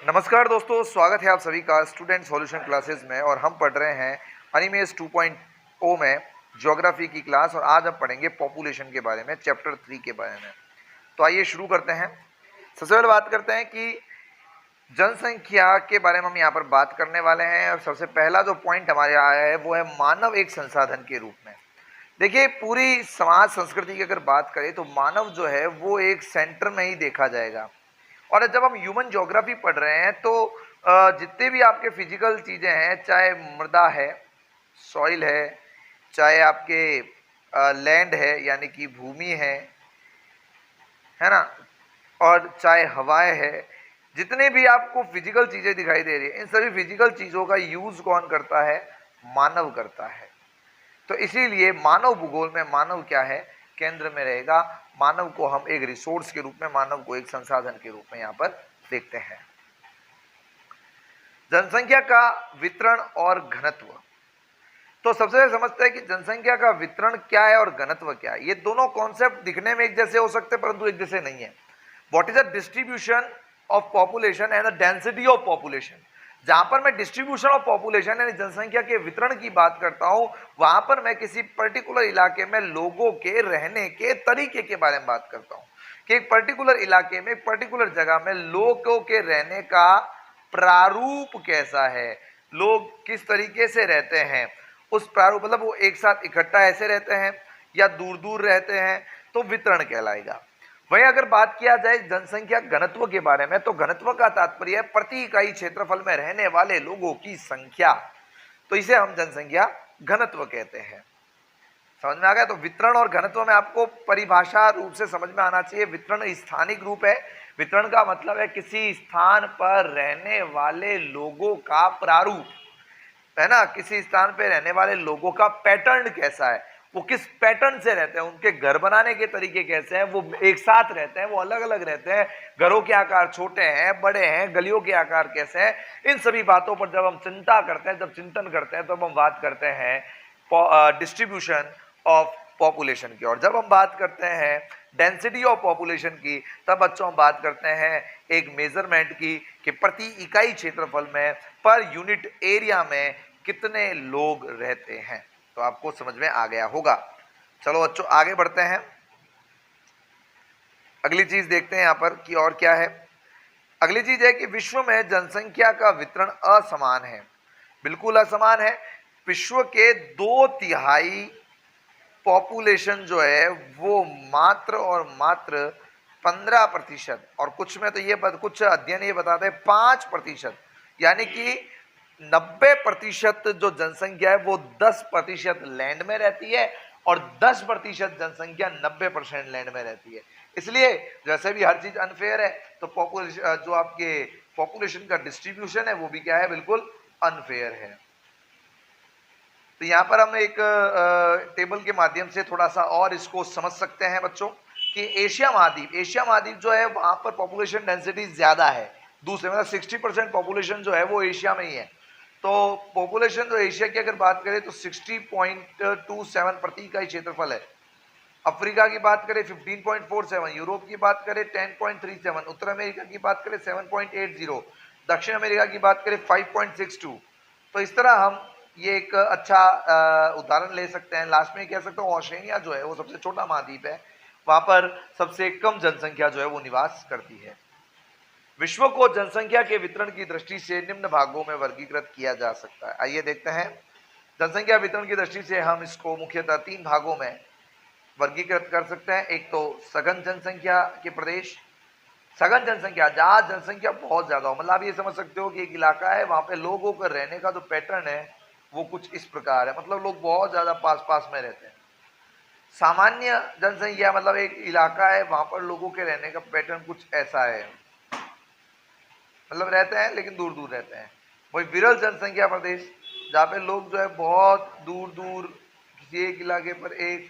नमस्कार दोस्तों, स्वागत है आप सभी का स्टूडेंट सॉल्यूशन क्लासेस में। और हम पढ़ रहे हैं एनिमेस 2.0 में ज्योग्राफी की क्लास। और आज हम पढ़ेंगे पॉपुलेशन के बारे में, चैप्टर 3 के बारे में। तो आइए शुरू करते हैं। सबसे पहले बात करते हैं कि जनसंख्या के बारे में हम यहाँ पर बात करने वाले हैं। और सबसे पहला जो पॉइंट हमारे आया है वो है मानव एक संसाधन के रूप में। देखिए, पूरी समाज संस्कृति की अगर बात करें तो मानव जो है वो एक सेंटर में ही देखा जाएगा। और जब हम ह्यूमन ज्योग्राफी पढ़ रहे हैं तो जितने भी आपके फिजिकल चीज़ें हैं, चाहे मृदा है, सॉइल है, चाहे आपके लैंड है यानी कि भूमि है ना, और चाहे हवाएं है, जितने भी आपको फिजिकल चीज़ें दिखाई दे रही है, इन सभी फिजिकल चीज़ों का यूज़ कौन करता है? मानव करता है। तो इसीलिए मानव भूगोल में मानव क्या है? केंद्र में रहेगा। मानव को हम एक रिसोर्स के रूप में, मानव को एक संसाधन के रूप में यहाँ पर देखते हैं। जनसंख्या का वितरण और घनत्व। तो सबसे पहले समझते हैं कि जनसंख्या का वितरण क्या है और घनत्व क्या है। ये दोनों कॉन्सेप्ट दिखने में एक जैसे हो सकते हैं परंतु एक जैसे नहीं है। What is the distribution of population and the density of population. जहां पर मैं डिस्ट्रीब्यूशन ऑफ पॉपुलेशन यानी जनसंख्या के वितरण की बात करता हूं, वहां पर मैं किसी पर्टिकुलर इलाके में लोगों के रहने के तरीके के बारे में बात करता हूं कि एक पर्टिकुलर इलाके में, एक पर्टिकुलर जगह में लोगों के रहने का प्रारूप कैसा है, लोग किस तरीके से रहते हैं, उस प्रारूप मतलब वो एक साथ इकट्ठा ऐसे रहते हैं या दूर दूर रहते हैं, तो वितरण कहलाएगा। वहीं अगर बात किया जाए जनसंख्या घनत्व के बारे में, तो घनत्व का तात्पर्य है प्रति इकाई क्षेत्रफल में रहने वाले लोगों की संख्या। तो इसे हम जनसंख्या घनत्व कहते हैं। समझ में आ गया? तो वितरण और घनत्व में आपको परिभाषा रूप से समझ में आना चाहिए। वितरण स्थानिक रूप है। वितरण का मतलब है किसी स्थान पर रहने वाले लोगों का प्रारूप, है ना, किसी स्थान पे रहने वाले लोगों का पैटर्न कैसा है, वो किस पैटर्न से रहते हैं, उनके घर बनाने के तरीके कैसे हैं, वो एक साथ रहते हैं, वो अलग अलग रहते हैं, घरों के आकार छोटे हैं, बड़े हैं, गलियों के आकार कैसे हैं, इन सभी बातों पर जब हम चिंता करते हैं, जब चिंतन करते हैं, तब हम बात करते हैं डिस्ट्रीब्यूशन ऑफ पॉपुलेशन की। और जब हम बात करते हैं डेंसिटी ऑफ पॉपुलेशन की, तब बच्चों हम बात करते हैं एक मेजरमेंट की कि प्रति इकाई क्षेत्रफल में, पर यूनिट एरिया में कितने लोग रहते हैं। तो आपको समझ में आ गया होगा। चलो बच्चों आगे बढ़ते हैं। अगली चीज देखते हैं यहां पर कि और क्या है। अगली चीज है कि विश्व में जनसंख्या का वितरण असमान है। बिल्कुल असमान है। विश्व के 2/3 पॉपुलेशन जो है वो मात्र और मात्र 15%, और कुछ में तो ये कुछ अध्ययन ये बताते हैं 5%, यानी कि 90% जो जनसंख्या है वो 10% लैंड में रहती है और 10% जनसंख्या 90% लैंड में रहती है। इसलिए जैसे भी हर चीज अनफेयर है, तो पॉपुलेशन जो आपके पॉपुलेशन का डिस्ट्रीब्यूशन है वो भी क्या है? बिल्कुल अनफेयर है। तो यहाँ पर हम एक टेबल के माध्यम से थोड़ा सा और इसको समझ सकते हैं बच्चों कि एशिया महाद्वीप जो है वहां पर पॉपुलेशन डेंसिटी ज्यादा है। दूसरे मतलब 60% पॉपुलेशन जो है वो एशिया में ही है। तो पॉपुलेशन जो एशिया की अगर बात करें तो 60.27 प्रति इकाई क्षेत्रफल है। अफ्रीका की बात करें 15.47, यूरोप की बात करें 10.37, उत्तर अमेरिका की बात करें 7.80, दक्षिण अमेरिका की बात करें 5.62। तो इस तरह हम ये एक अच्छा उदाहरण ले सकते हैं। लास्ट में कह सकता हूँ ओशिनिया जो है वो सबसे छोटा महाद्वीप है, वहां पर सबसे कम जनसंख्या जो है वो निवास करती है। विश्व को जनसंख्या के वितरण की दृष्टि से निम्न भागों में वर्गीकृत किया जा सकता है। आइए देखते हैं। जनसंख्या वितरण की दृष्टि से हम इसको मुख्यतः 3 भागों में वर्गीकृत कर सकते हैं। एक तो सघन जनसंख्या के प्रदेश। सघन जनसंख्या जहां जनसंख्या बहुत ज्यादा हो, मतलब आप ये समझ सकते हो कि एक इलाका है, वहां पे लोगों का रहने का जो पैटर्न है वो कुछ इस प्रकार है, मतलब लोग बहुत ज्यादा पास पास में रहते हैं। सामान्य जनसंख्या मतलब एक इलाका है, वहां पर लोगों के रहने का पैटर्न कुछ ऐसा है, मतलब रहते हैं लेकिन दूर दूर रहते हैं। वही विरल जनसंख्या प्रदेश, जहाँ पे लोग जो है बहुत दूर दूर किसी एक इलाके पर एक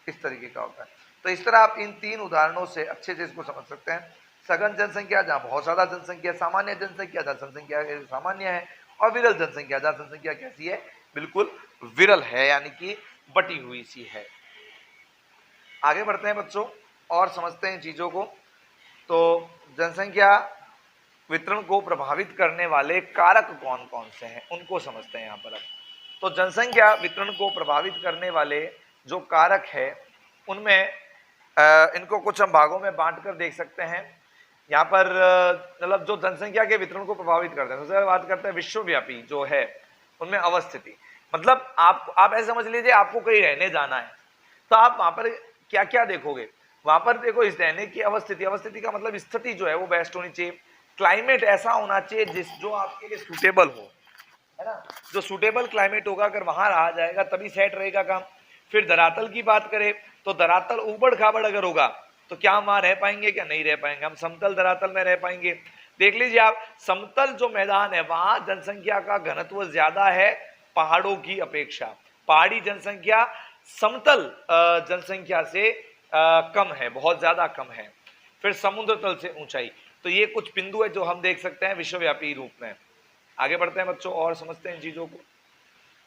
इस तरीके का होता है। तो इस तरह आप इन 3 उदाहरणों से अच्छे से इसको समझ सकते हैं। सघन जनसंख्या जहाँ बहुत ज्यादा जनसंख्या, सामान्य जनसंख्या जहाँ जनसंख्या सामान्य है, और विरल जनसंख्या जहाँ जनसंख्या कैसी है? बिल्कुल विरल है, यानी कि बटी हुई सी है। आगे बढ़ते हैं बच्चों और समझते हैं चीजों को। तो जनसंख्या वितरण को प्रभावित करने वाले कारक कौन कौन से हैं उनको समझते हैं यहाँ पर अब। तो जनसंख्या वितरण को प्रभावित करने वाले जो कारक है उनमें इनको कुछ हम भागों में बांट कर देख सकते हैं। यहाँ पर मतलब जो जनसंख्या के वितरण को प्रभावित करते हैं, सबसे पहले बात करते हैं विश्वव्यापी जो है उनमें अवस्थिति। मतलब आप ऐसे समझ लीजिए आपको कहीं रहने जाना है तो आप वहां पर क्या क्या देखोगे, वहां पर देखो इस रहने की अवस्थिति, अवस्थिति का मतलब स्थिति जो है वो बेस्ट होनी चाहिए। क्लाइमेट ऐसा होना चाहिए जो आपके लिए सूटेबल हो, है ना, जो सूटेबल क्लाइमेट होगा अगर वहां रहा जाएगा तभी सेट रहेगा काम। फिर धरातल की बात करें तो धरातल उबड़ खाबड़ अगर होगा तो क्या हम वहां रह पाएंगे, क्या नहीं रह पाएंगे, हम समतल धरातल में रह पाएंगे। देख लीजिए आप, समतल जो मैदान है वहां जनसंख्या का घनत्व ज्यादा है पहाड़ों की अपेक्षा, पहाड़ी जनसंख्या समतल जनसंख्या से कम है, बहुत ज्यादा कम है। फिर समुद्र तल से ऊंचाई, तो ये कुछ बिंदु है जो हम देख सकते हैं विश्वव्यापी रूप में। आगे बढ़ते हैं बच्चों और समझते हैं इन चीजों को।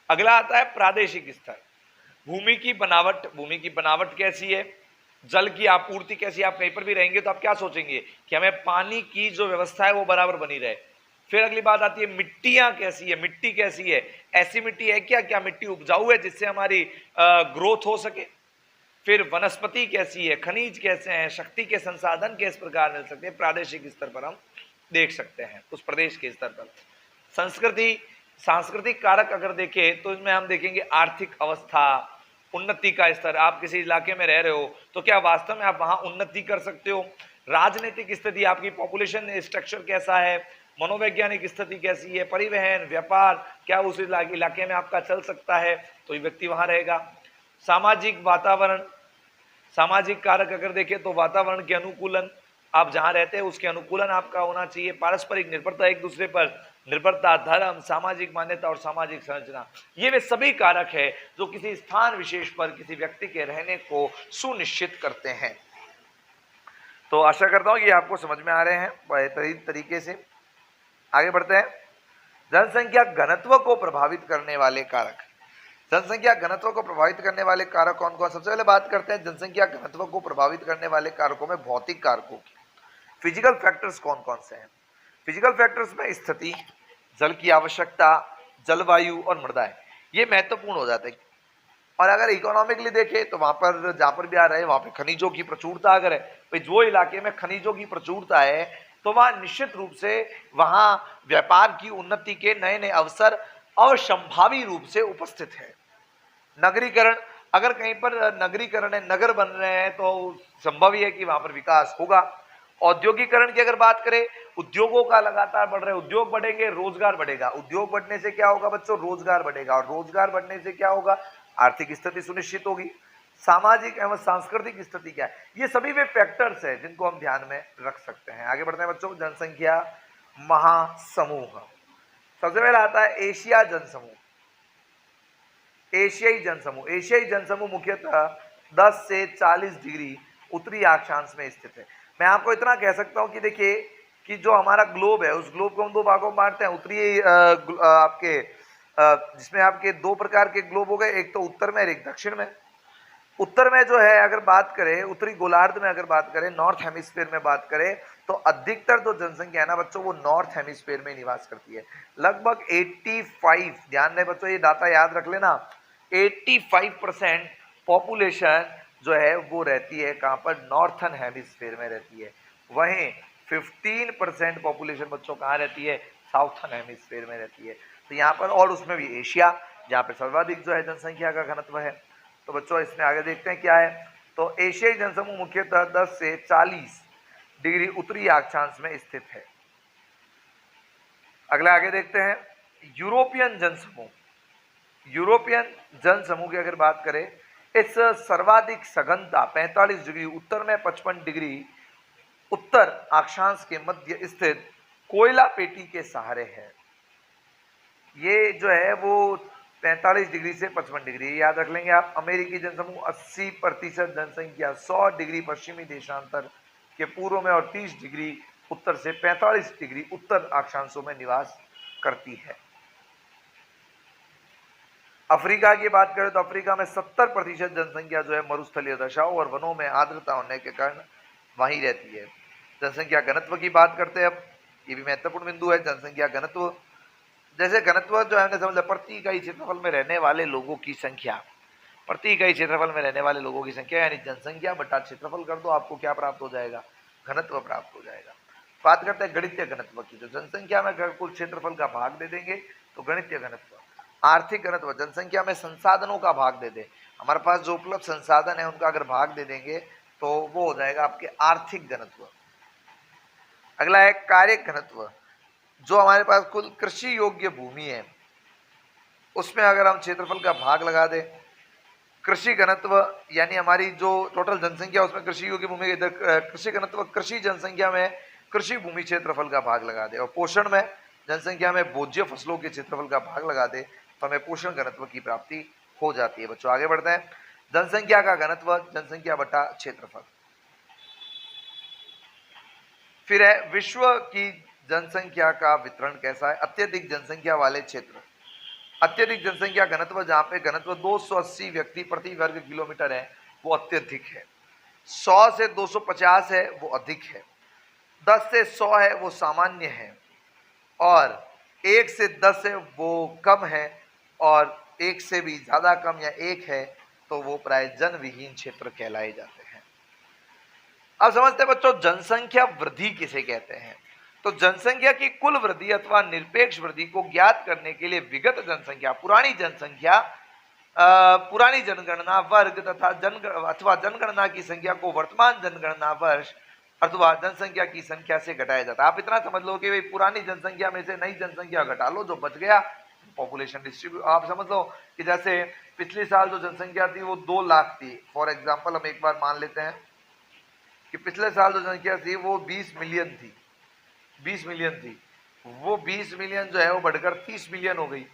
अगला आता है प्रादेशिक स्तर। भूमि की बनावट, भूमि की बनावट कैसी है, जल की आपूर्ति कैसी है। आप कहीं पर भी रहेंगे तो आप क्या सोचेंगे कि हमें पानी की जो व्यवस्था है वो बराबर बनी रहे। फिर अगली बात आती है मिट्टियां कैसी है, मिट्टी कैसी है, ऐसी मिट्टी है क्या, क्या मिट्टी उपजाऊ है जिससे हमारी ग्रोथ हो सके। फिर वनस्पति कैसी है, खनिज कैसे हैं, शक्ति के संसाधन किस प्रकार मिल सकते हैं, प्रादेशिक स्तर पर हम देख सकते हैं उस प्रदेश के स्तर पर। संस्कृति, सांस्कृतिक कारक अगर देखें तो इसमें हम देखेंगे आर्थिक अवस्था, उन्नति का स्तर। आप किसी इलाके में रह रहे हो तो क्या वास्तव में आप वहां उन्नति कर सकते हो। राजनीतिक स्थिति, आपकी पॉपुलेशन स्ट्रक्चर कैसा है, मनोवैज्ञानिक स्थिति कैसी है, परिवहन, व्यापार, क्या उस इलाके में आपका चल सकता है तो ये व्यक्ति वहां रहेगा। सामाजिक वातावरण, सामाजिक कारक अगर देखें तो वातावरण के अनुकूलन, आप जहां रहते हैं उसके अनुकूलन आपका होना चाहिए। पारस्परिक निर्भरता, एक दूसरे पर निर्भरता, धर्म, सामाजिक मान्यता और सामाजिक संरचना, ये वे सभी कारक है जो किसी स्थान विशेष पर किसी व्यक्ति के रहने को सुनिश्चित करते हैं। तो आशा करता हूं कि आपको समझ में आ रहे हैं बेहतरीन तरीके से। आगे बढ़ते हैं। जनसंख्या घनत्व को प्रभावित करने वाले कारक। जनसंख्या घनत्व को प्रभावित करने वाले कारक कौन कौन। सबसे पहले बात करते हैं जनसंख्या घनत्व को प्रभावित करने वाले कारकों में भौतिक कारकों की। फिजिकल फैक्टर्स कौन कौन से हैं। फिजिकल फैक्टर्स में स्थिति, जल की आवश्यकता, जलवायु और मृदाएं, ये महत्वपूर्ण हो जाते हैं। और अगर इकोनॉमिकली देखें तो वहां पर जहां पर भी आ रहे हैं वहां पर खनिजों की प्रचुरता अगर है, भाई जो इलाके में खनिजों की प्रचुरता है तो वहां निश्चित रूप से वहां व्यापार की उन्नति के नए नए अवसर अवसंभावी रूप से उपस्थित है। नगरीकरण, अगर कहीं पर नगरीकरण है, नगर बन रहे हैं तो संभव ही है कि वहां पर विकास होगा। औद्योगिकरण की अगर बात करें, उद्योगों का लगातार बढ़ रहे, उद्योग बढ़ेंगे रोजगार बढ़ेगा, उद्योग बढ़ने से क्या होगा बच्चों, रोजगार बढ़ेगा, और रोजगार बढ़ने से क्या होगा, आर्थिक स्थिति सुनिश्चित होगी। सामाजिक एवं सांस्कृतिक स्थिति क्या है, ये सभी वे फैक्टर्स है जिनको हम ध्यान में रख सकते हैं। आगे बढ़ते हैं बच्चों। जनसंख्या महासमूह, सबसे पहले आता है एशिया जनसमूह। एशियाई जनसमूह, एशियाई जनसमूह मुख्यतः 10 से 40 डिग्री उत्तरी अक्षांश में स्थित है। मैं आपको इतना कह सकता हूं कि देखिए कि जो हमारा ग्लोब है उस ग्लोब को हम दो भागों में बांटते हैं। उत्तरी आपके जिसमें आपके दो प्रकार के ग्लोब हो गए, एक तो उत्तर में और एक दक्षिण में। उत्तर में जो है अगर बात करें, उत्तरी गोलार्ध में अगर बात करें, नॉर्थ हेमिस्फीयर में बात करें तो अधिकतर जो जनसंख्या है ना बच्चों वो नॉर्थ हेमिस्फीयर में निवास करती है। लगभग 85, ध्यान रहे बच्चों ये डाटा याद रख लेना, 85% पॉपुलेशन जो है वो रहती है कहां पर, नॉर्थन हेमिस्फीयर में रहती है। वहीं 15% पॉपुलेशन बच्चों कहां रहती है, साउथन हेमिस्फीयर में रहती है। तो यहाँ पर, और उसमें भी एशिया जहाँ पर सर्वाधिक जो है जनसंख्या का घनत्व है। तो बच्चों इसमें आगे देखते हैं क्या है। तो एशियाई जनसमूह मुख्यतः 10 से 40 डिग्री उत्तरी अक्षांश में स्थित है। अगला आगे देखते हैं यूरोपियन जनसमूह। यूरोपियन जनसमूह की अगर बात करें, इस सर्वाधिक सघनता 45 डिग्री उत्तर में 55 डिग्री उत्तर अक्षांश के मध्य स्थित कोयला पेटी के सहारे है। ये जो है वो 45 डिग्री से 55 डिग्री याद रख लेंगे आप। अमेरिकी जनसमूह 80% जनसंख्या 100 डिग्री पश्चिमी देशांतर के पूर्व में और 30 डिग्री उत्तर से 45 डिग्री उत्तर अक्षांशों में निवास करती है। अफ्रीका की बात करें तो अफ्रीका में 70% जनसंख्या जो है मरुस्थलीय दशाओं और वनों में आर्द्रता होने के कारण वहीं रहती है। जनसंख्या घनत्व की बात करते हैं अब, ये भी महत्वपूर्ण बिंदु है। जनसंख्या घनत्व, जैसे घनत्व जो है हमने समझा प्रति इकाई क्षेत्रफल में रहने वाले लोगों की संख्या, प्रति इकाई क्षेत्रफल में रहने वाले लोगों की संख्या यानी जनसंख्या बटा क्षेत्रफल कर दो, आपको क्या प्राप्त हो जाएगा, घनत्व प्राप्त हो जाएगा। बात करते हैं गणितीय घनत्व की, तो जनसंख्या में अगर कुल क्षेत्रफल का भाग दे देंगे तो गणितीय घनत्व। आर्थिक घनत्व, जनसंख्या में संसाधनों का भाग दे दे, हमारे पास जो उपलब्ध संसाधन है उनका अगर भाग दे देंगे तो वो हो जाएगा आपके आर्थिक घनत्व। अगला है कार्य घनत्व, जो हमारे पास कुल कृषि योग्य भूमि है उसमें अगर हम क्षेत्रफल का भाग लगा दें, कृषि घनत्व यानी हमारी जो टोटल जनसंख्या उसमें कृषि योग्य भूमि, कृषि घनत्व कृषि जनसंख्या में कृषि भूमि क्षेत्रफल का भाग लगा दे, और पोषण में जनसंख्या में भोज्य फसलों के क्षेत्रफल का भाग लगा दे तो हमें पोषण घनत्व की प्राप्ति हो जाती है। बच्चों आगे बढ़ते हैं। जनसंख्या का घनत्व जनसंख्या बटा क्षेत्रफल। फिर है विश्व की जनसंख्या का वितरण कैसा है। अत्यधिक जनसंख्या वाले क्षेत्र, अत्यधिक जनसंख्या घनत्व जहां पे घनत्व 280 व्यक्ति प्रति वर्ग किलोमीटर है वो अत्यधिक है, 100 से 250 है वो अधिक है, 10 से 100 है वो सामान्य है, और 1 से 10 है वो कम है, और 1 से भी ज्यादा कम या 1 है तो वो प्राय जन विहीन क्षेत्र कहलाए जाते हैं। अब समझते हैं बच्चों जनसंख्या वृद्धि किसे कहते हैं। तो जनसंख्या की कुल वृद्धि अथवा निरपेक्ष वृद्धि को ज्ञात करने के लिए विगत जनसंख्या, पुरानी जनसंख्या, पुरानी जनगणना वर्ग तथा जनगणना की संख्या को वर्तमान जनगणना वर्ष अथवा जनसंख्या की संख्या से घटाया जाता है। आप इतना समझ लो कि भाई पुरानी जनसंख्या में से नई जनसंख्या घटा लो, जो बच गया पॉपुलेशन डिस्ट्रीब्यूट। आप समझ लो कि जैसे पिछले साल जो जनसंख्या थी वो 2 लाख थी, फॉर एग्जाम्पल हम एक बार मान लेते हैं कि पिछले साल जो जनसंख्या थी वो 20 मिलियन थी, 20 मिलियन थी, वो 20 मिलियन जो है वो बढ़कर 30 मिलियन हो गई।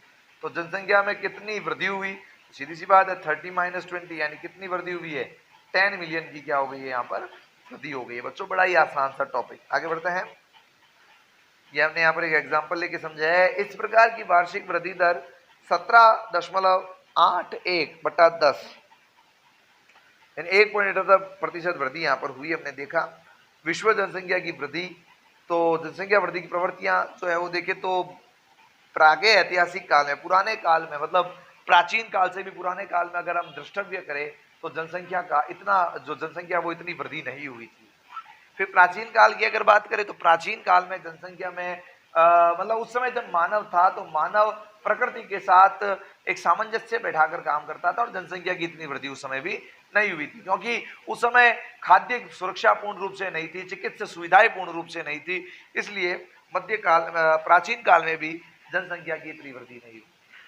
तो जनसंख्या में कितनी वृद्धि हुई, सीधी सी बात है 30 - 20 यानी कितनी वृद्धि हुई है, 10 मिलियन की क्या हो गई है, यहाँ पर वृद्धि हो गई है। बच्चों बड़ा ही आसान सा टॉपिक, आगे बढ़ते हैं। ये हमने यहाँ पर एक एग्जाम्पल लेके समझा है। इस प्रकार की वार्षिक वृद्धि दर 17.81 बटा 10 यानी 1.78% वृद्धि यहाँ पर हुई, हमने देखा। विश्व जनसंख्या की वृद्धि, तो जनसंख्या वृद्धि की प्रवृत्तियां जो है वो देखे तो प्रागे ऐतिहासिक काल में, पुराने काल में, मतलब प्राचीन काल से भी पुराने काल में अगर हम दृष्टव्य करें तो जनसंख्या का इतना जो जनसंख्या वो इतनी वृद्धि नहीं हुई थी। फिर प्राचीन काल की अगर बात करें तो प्राचीन काल में जनसंख्या में मतलब उस समय जब मानव था तो मानव प्रकृति के साथ एक सामंजस्य बैठाकर काम करता था और जनसंख्या की इतनी वृद्धि उस समय भी नहीं हुई थी, क्योंकि उस समय खाद्य सुरक्षा पूर्ण रूप से नहीं थी, चिकित्सा सुविधाएं पूर्ण रूप से नहीं थी, इसलिए मध्यकाल प्राचीन काल में भी जनसंख्या की इतनी वृद्धि नहीं हुई।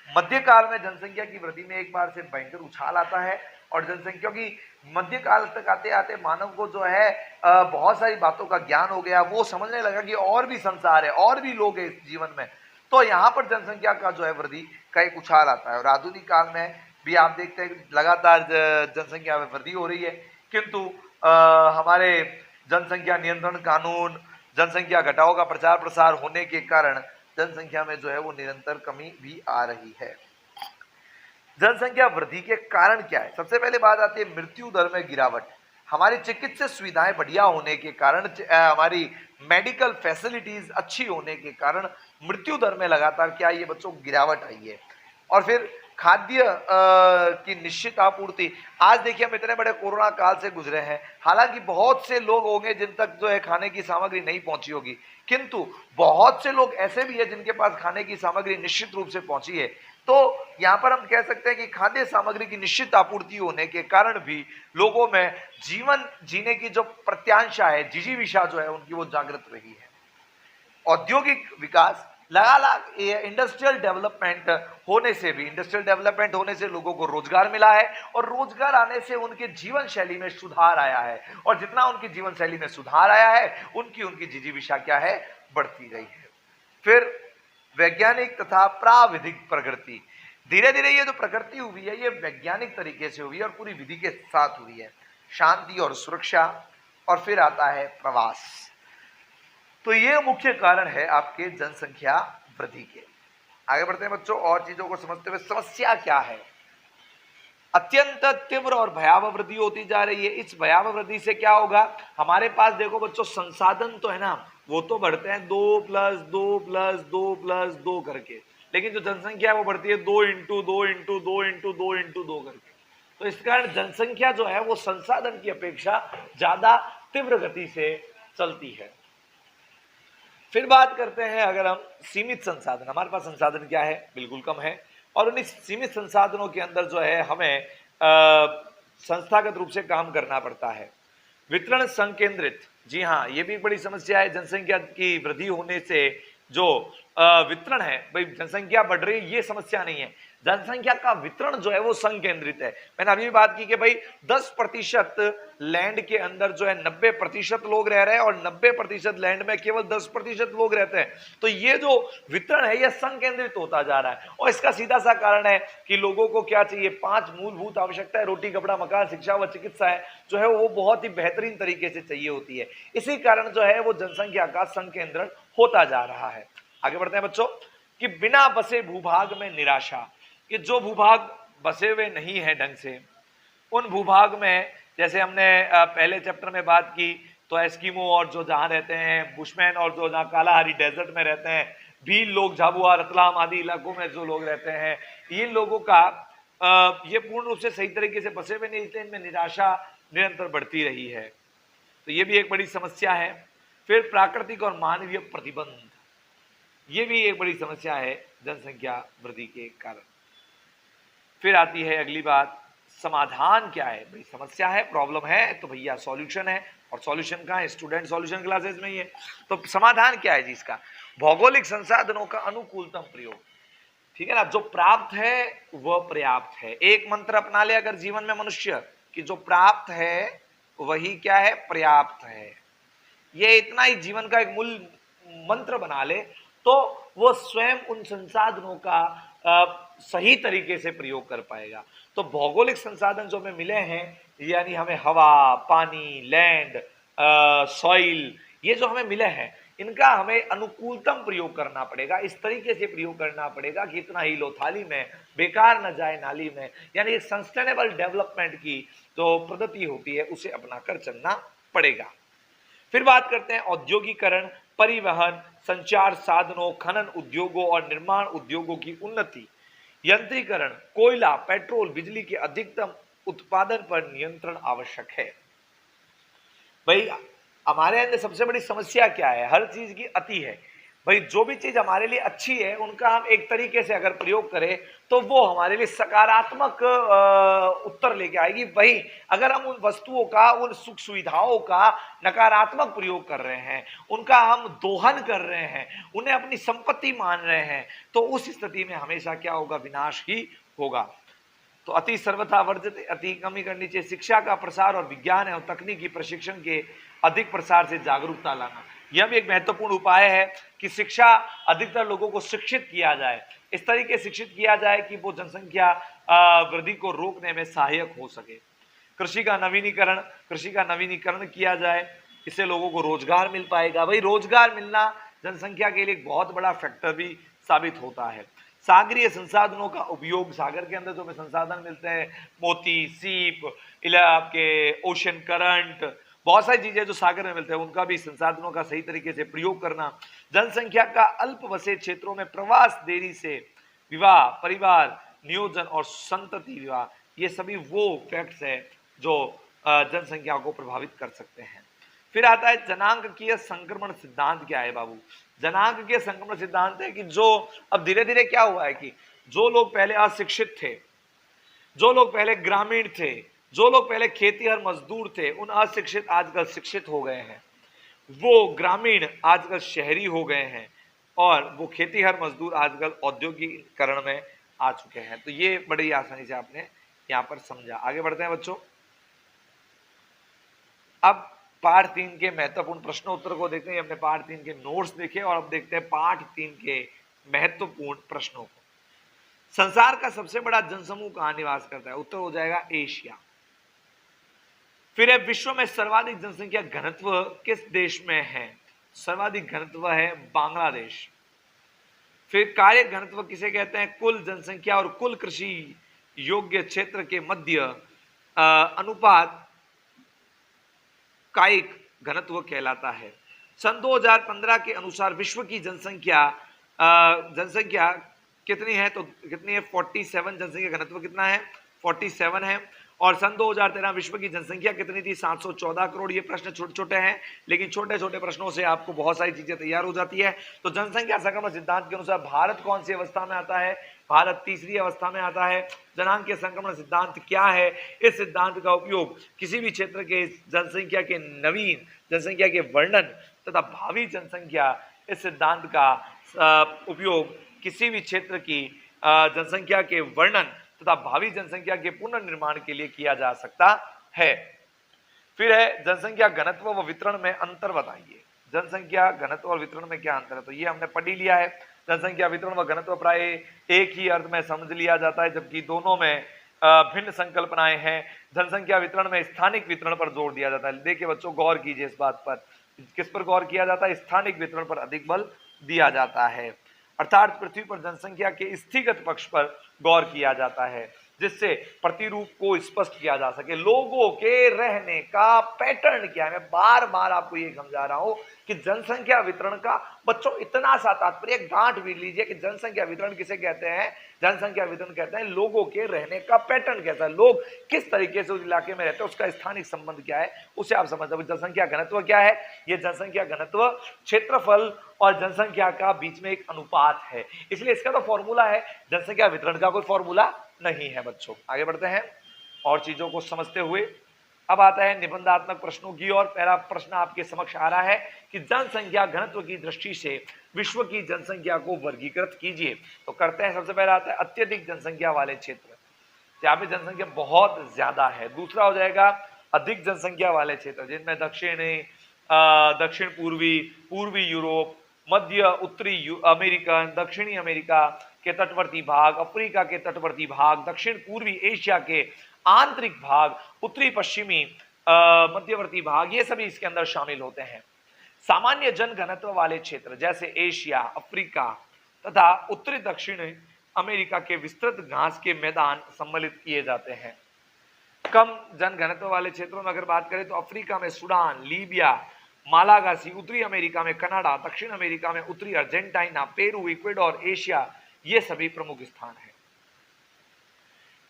मध्यकाल में जनसंख्या की वृद्धि में एक बार से भयंकर उछाल आता है और जनसंख्या की मध्यकाल तक आते आते मानव को जो है बहुत सारी बातों का ज्ञान हो गया, वो समझने लगा कि और भी संसार है, और भी लोग हैं इस जीवन में, तो यहाँ पर जनसंख्या का जो है वृद्धि का एक उछाल आता है। और आधुनिक काल में भी आप देखते हैं लगातार जनसंख्या में वृद्धि हो रही है, किंतु हमारे जनसंख्या नियंत्रण कानून, जनसंख्या घटाओ का प्रचार प्रसार होने के कारण जनसंख्या में जो है वो निरंतर कमी भी आ रही है। जनसंख्या वृद्धि के कारण क्या है? सबसे पहले बात आती है मृत्यु दर में गिरावट। हमारी चिकित्सा सुविधाएं बढ़िया होने के कारण, हमारी मेडिकल फैसिलिटीज अच्छी होने के कारण मृत्यु दर में लगातार क्या आई है बच्चों, गिरावट आई है। और फिर खाद्य की निश्चित आपूर्ति। आज देखिए हम इतने बड़े कोरोना काल से गुजरे हैं, हालांकि बहुत से लोग होंगे जिन तक जो है खाने की सामग्री नहीं पहुंची होगी, किंतु बहुत से लोग ऐसे भी है जिनके पास खाने की सामग्री निश्चित रूप से पहुंची है। तो यहाँ पर हम कह सकते हैं कि खाद्य सामग्री की निश्चित आपूर्ति होने के कारण भी लोगों में जीवन जीने की जो प्रत्याशा है, जिजीविषा जो है उनकी वो जागृत रही है। औद्योगिक विकास, लगातार इंडस्ट्रियल डेवलपमेंट होने से लोगों को रोजगार मिला है और रोजगार आने से उनके जीवन शैली में सुधार आया है, और जितना उनकी जीवन शैली में सुधार आया है उनकी जिजीविषा क्या है, बढ़ती गई है। फिर वैज्ञानिक तथा प्राविधिक प्रगति। धीरे धीरे ये जो प्रगति हुई है ये वैज्ञानिक तरीके से हुई है और पूरी विधि के साथ हुई है, शांति और सुरक्षा। और फिर आता है प्रवास। तो ये मुख्य कारण है आपके जनसंख्या वृद्धि के। आगे बढ़ते हैं बच्चों, और चीजों को समझते हुए समस्या क्या है। अत्यंत तीव्र और भयावह वृद्धि होती जा रही है। इस भयावह वृद्धि से क्या होगा, हमारे पास देखो बच्चों संसाधन तो है ना, वो तो बढ़ते हैं 2+2+2+2 करके, लेकिन जो जनसंख्या है वो बढ़ती है 2 × 2 × 2 × 2 करके। तो इस कारण जनसंख्या जो है वो संसाधन की अपेक्षा ज्यादा तीव्र गति से चलती है। फिर बात करते हैं अगर हम सीमित संसाधन, हमारे पास संसाधन क्या है, बिल्कुल कम है, और उन सीमित संसाधनों के अंदर जो है हमें संस्थागत रूप से काम करना पड़ता है। वितरण संकेंद्रित, जी हाँ, ये भी एक बड़ी समस्या है। जनसंख्या की वृद्धि होने से जो वितरण है, भाई जनसंख्या बढ़ रही है ये समस्या नहीं है, जनसंख्या का वितरण जो है वो संकेंद्रित है। मैंने अभी भी बात की कि भाई 10% लैंड के अंदर जो है 90% लोग रह रहे हैं और 90% लैंड में केवल 10% लोग रहते हैं। तो ये जो वितरण है यह संकेंद्रित होता जा रहा है, और इसका सीधा सा कारण है कि लोगों को क्या चाहिए, 5 मूलभूत आवश्यकताएं, रोटी कपड़ा मकान शिक्षा व चिकित्सा है, जो है वो बहुत ही बेहतरीन तरीके से चाहिए होती है। इसी कारण जो है वो जनसंख्या का संकेंद्रण होता जा रहा है। आगे बढ़ते हैं बच्चों, कि बिना बसे भूभाग में निराशा, कि जो भूभाग बसे हुए नहीं है ढंग से, उन भूभाग में, जैसे हमने पहले चैप्टर में बात की, तो एस्किमो और जो जहां रहते हैं बुशमैन, और जो जहां कालाहारी डेजर्ट में रहते हैं भील लोग, झाबुआ रतलाम आदि इलाकों में जो लोग रहते हैं, इन लोगों का ये पूर्ण रूप से सही तरीके से बसे हुए नहीं, इसलिए इनमें निराशा निरंतर बढ़ती रही है। तो ये भी एक बड़ी समस्या है। फिर प्राकृतिक और मानवीय प्रतिबंध, ये भी एक बड़ी समस्या है जनसंख्या वृद्धि के कारण। फिर आती है अगली बात, समाधान क्या है। भाई समस्या है, प्रॉब्लम है, तो भैया सॉल्यूशन है, और सॉल्यूशन कहाँ है, स्टूडेंट सॉल्यूशन क्लासेस में ही है। तो समाधान क्या है जी इसका, भौगोलिक संसाधनों का अनुकूलतम प्रयोग, ठीक है ना, जो प्राप्त है वह पर्याप्त है। एक मंत्र अपना ले अगर जीवन में मनुष्य, कि जो प्राप्त है वही क्या है, पर्याप्त है, ये इतना ही जीवन का एक मूल मंत्र बना ले, तो वो स्वयं उन संसाधनों का सही तरीके से प्रयोग कर पाएगा। तो भौगोलिक संसाधन जो हमें मिले हैं, यानी हमें हवा, पानी, लैंड, सॉइल, ये जो हमें मिले हैं, इनका हमें अनुकूलतम प्रयोग करना पड़ेगा। इस तरीके से प्रयोग करना पड़ेगा कि इतना ही लो थाली में, बेकार न जाए नाली में, यानी एक सस्टेनेबल डेवलपमेंट की जो पद्धति होती है उसे अपनाकर चलना पड़ेगा। फिर बात करते हैं औद्योगिकरण, परिवहन, संचार साधनों, खनन उद्योगों और निर्माण उद्योगों की उन्नति, यंत्रीकरण, कोयला, पेट्रोल, बिजली के अधिकतम उत्पादन पर नियंत्रण आवश्यक है। भाई हमारे अंदर सबसे बड़ी समस्या क्या है, हर चीज की अति है। भाई जो भी चीज हमारे लिए अच्छी है उनका हम एक तरीके से अगर प्रयोग करें तो वो हमारे लिए सकारात्मक उत्तर लेके आएगी। वही अगर हम उन वस्तुओं का, उन सुख सुविधाओं का नकारात्मक प्रयोग कर रहे हैं, उनका हम दोहन कर रहे हैं, उन्हें अपनी संपत्ति मान रहे हैं, तो उस स्थिति में हमेशा क्या होगा, विनाश ही होगा। तो अति सर्वथा वर्जित, अति कमी करनी चाहिए। शिक्षा का प्रसार और विज्ञान और तकनीकी प्रशिक्षण के अधिक प्रसार से जागरूकता लाना, यह भी एक महत्वपूर्ण उपाय है कि शिक्षा, अधिकतर लोगों को शिक्षित किया जाए, इस तरीके शिक्षित किया जाए कि वो जनसंख्या वृद्धि को रोकने में सहायक हो सके। कृषि का नवीनीकरण किया जाए, इससे लोगों को रोजगार मिल पाएगा। भाई रोजगार मिलना जनसंख्या के लिए एक बहुत बड़ा फैक्टर भी साबित होता है। सागरीय संसाधनों का उपयोग, सागर के अंदर जो हमें संसाधन मिलते हैं, मोती, सीप, आपके ओशन करंट, बहुत सारी चीजें जो सागर में मिलते हैं, उनका भी संसाधनों का सही तरीके से प्रयोग करना। जनसंख्या का अल्प बसे क्षेत्रों में प्रवास, देरी से विवाह, परिवार नियोजन और संतति विवाह, ये सभी वो फैक्ट्स है जो जनसंख्या को प्रभावित कर सकते हैं। फिर आता है जनांगीय संक्रमण सिद्धांत। क्या है बाबू, जनांगीय संक्रमण सिद्धांत है कि जो अब धीरे धीरे क्या हुआ है कि जो लोग पहले अशिक्षित थे, जो लोग पहले ग्रामीण थे, जो लोग पहले खेतीहर मजदूर थे, उन अशिक्षित आजकल शिक्षित हो गए हैं, वो ग्रामीण आजकल शहरी हो गए हैं, और वो खेतीहर मजदूर आजकल औद्योगिकरण में आ चुके हैं। तो ये बड़ी आसानी से आपने यहाँ पर समझा। आगे बढ़ते हैं बच्चों, अब पार्ट 3 के महत्वपूर्ण प्रश्न उत्तर को देखते हैं। हमने पार्ट 3 के नोट्स देखे और अब देखते हैं पार्ट 3 के महत्वपूर्ण प्रश्नों को। संसार का सबसे बड़ा जनसमूह कहां निवास करता है, उत्तर हो जाएगा एशिया। फिर है विश्व में सर्वाधिक जनसंख्या घनत्व किस देश में है, सर्वाधिक घनत्व है बांग्लादेश। फिर कार्य घनत्व किसे कहते हैं, कुल जनसंख्या और कुल कृषि योग्य क्षेत्र के मध्य अनुपात कायिक घनत्व कहलाता है। सन 2015 के अनुसार विश्व की जनसंख्या कितनी है? तो कितनी है? 47। जनसंख्या घनत्व कितना है? 47 है। और सन 2013 विश्व की जनसंख्या कितनी थी? 714 करोड़। ये प्रश्न छोटे छोटे हैं, लेकिन छोटे छोटे प्रश्नों से आपको बहुत सारी चीजें तैयार हो जाती है। तो जनसंख्या संक्रमण सिद्धांत के अनुसार भारत कौन सी अवस्था में आता है? भारत तीसरी अवस्था में आता है। जनांकीय संक्रमण सिद्धांत क्या है? इस सिद्धांत का उपयोग किसी भी क्षेत्र के जनसंख्या के नवीन जनसंख्या के वर्णन तथा भावी जनसंख्या, इस सिद्धांत का उपयोग किसी भी क्षेत्र की जनसंख्या के वर्णन तथा भावी जनसंख्या के पुनर्निर्माण के लिए किया जा सकता है। फिर है जनसंख्या घनत्व व वितरण में अंतर बताइए। जनसंख्या घनत्व और वितरण में क्या अंतर है? तो ये हमने पढ़ ही लिया है। जनसंख्या वितरण व घनत्व प्राय एक ही अर्थ में समझ लिया जाता है, जबकि दोनों में भिन्न संकल्पनाएं हैं। जनसंख्या वितरण में स्थानिक वितरण पर जोर दिया जाता है। देखिए बच्चों, गौर कीजिए इस बात पर। किस पर गौर किया जाता है? स्थानिक वितरण पर अधिक बल दिया जाता है। अर्थात पृथ्वी पर जनसंख्या के स्थितिगत पक्ष पर गौर किया जाता है, जिससे प्रतिरूप को स्पष्ट किया जा सके। लोगों के रहने का पैटर्न क्या है? मैं बार बार आपको ये समझा रहा हूं कि जनसंख्या वितरण का बच्चों इतना सा तात्पर्य गांठ भी लीजिए कि जनसंख्या वितरण किसे कहते हैं? जनसंख्या वितरण कहते हैं लोगों के रहने का पैटर्न कैसा है, लोग किस तरीके से उस इलाके में रहते हैं, उसका स्थानिक संबंध क्या है, उसे आप समझ सकते। जनसंख्या घनत्व क्या है? ये जनसंख्या घनत्व क्षेत्रफल और जनसंख्या का बीच में एक अनुपात है, इसलिए इसका तो फॉर्मूला है। जनसंख्या वितरण का कोई फॉर्मूला नहीं है। बच्चों आगे बढ़ते हैं और चीजों को समझते हुए। अब आता है निबंधात्मक प्रश्नों की ओर। पहला प्रश्न आपके समक्ष आ रहा है कि जनसंख्या घनत्व की दृष्टि से विश्व की जनसंख्या को वर्गीकृत कीजिए। तो करते हैं। सबसे पहला आता है अत्यधिक जनसंख्या वाले क्षेत्र, जहाँ पे जनसंख्या बहुत ज्यादा है। दूसरा हो जाएगा अधिक जनसंख्या वाले क्षेत्र, जिनमें दक्षिण पूर्वी यूरोप, मध्य उत्तरी अमेरिका, दक्षिणी अमेरिका के तटवर्ती भाग, अफ्रीका के तटवर्ती भाग, दक्षिण पूर्वी एशिया के आंतरिक भाग, उत्तरी पश्चिमी मध्यवर्ती भाग, ये सभी इसके अंदर शामिल होते हैं। सामान्य जन घनत्व वाले क्षेत्र जैसे एशिया, अफ्रीका तथा उत्तरी दक्षिण अमेरिका के विस्तृत घास के मैदान सम्मिलित किए जाते हैं। कम जन घनत्व वाले क्षेत्रों में अगर बात करें तो अफ्रीका में सूडान, लीबिया, मालागासी, उत्तरी अमेरिका में कनाडा, दक्षिण अमेरिका में उत्तरी अर्जेंटीना, पेरू, इक्वेडोर, एशिया, ये सभी प्रमुख स्थान हैं।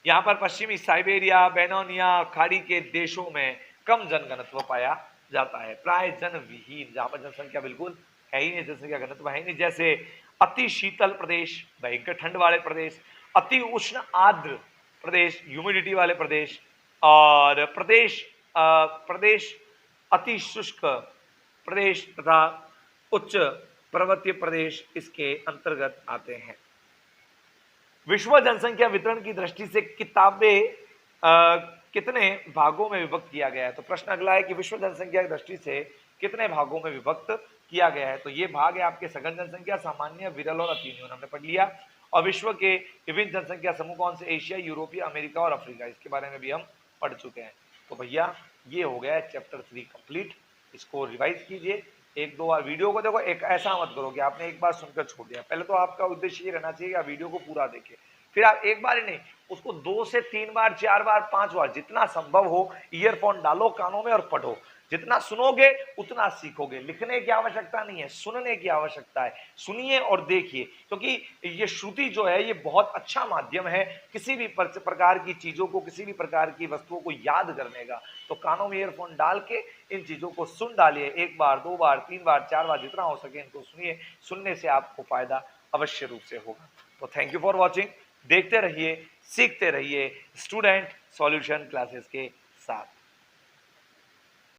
यहां पर पश्चिमी साइबेरिया, बेनोनिया खाड़ी के देशों में कम जनघनत्व पाया जाता है, प्राय जन विहीन, जहां पर जनसंख्या बिल्कुल है ही नहीं, जनसंख्या घनत्व है ही नहीं। जैसे अति शीतल प्रदेश, भयंकर ठंड वाले प्रदेश, अति उष्ण आर्द्र प्रदेश, ह्यूमिडिटी वाले प्रदेश, और प्रदेश अति शुष्क प्रदेश तथा उच्च पर्वतीय प्रदेश इसके अंतर्गत आते हैं। विश्व जनसंख्या वितरण की दृष्टि से किताबें कितने भागों में विभक्त किया गया है? तो प्रश्न अगला है कि विश्व जनसंख्या की दृष्टि से कितने भागों में विभक्त किया गया है? तो ये भाग है आपके सघन जनसंख्या, सामान्य, विरल और अति न्यून, हमने पढ़ लिया। और विश्व के विभिन्न जनसंख्या समूह कौन से? एशिया, यूरोपीय, अमेरिका और अफ्रीका, इसके बारे में भी हम पढ़ चुके हैं। तो भैया ये हो गया चैप्टर 3 कंप्लीट। इसको रिवाइज कीजिए, एक दो बार वीडियो को देखो। एक ऐसा मत करो कि आपने एक बार सुनकर छोड़ दिया। पहले तो आपका उद्देश्य ये रहना चाहिए कि आप वीडियो को पूरा देखें, फिर आप एक बार ही नहीं, उसको 2 से 3 बार, 4 बार, 5 बार, जितना संभव हो ईयरफोन डालो कानों में और पढ़ो। जितना सुनोगे उतना सीखोगे। लिखने की आवश्यकता नहीं है, सुनने की आवश्यकता है। सुनिए और देखिए, क्योंकि ये श्रुति जो है ये बहुत अच्छा माध्यम है किसी भी प्रकार की चीजों को, किसी भी प्रकार की वस्तुओं को याद करने का। तो कानों में ईयरफोन डाल के इन चीजों को सुन डालिए, 1 बार, 2 बार, 3 बार, 4 बार, जितना हो सके इनको सुनिए। सुनने से आपको फायदा अवश्य रूप से होगा। तो थैंक यू फॉर वॉचिंग। देखते रहिए, सीखते रहिए स्टूडेंट सॉल्यूशन क्लासेस के साथ।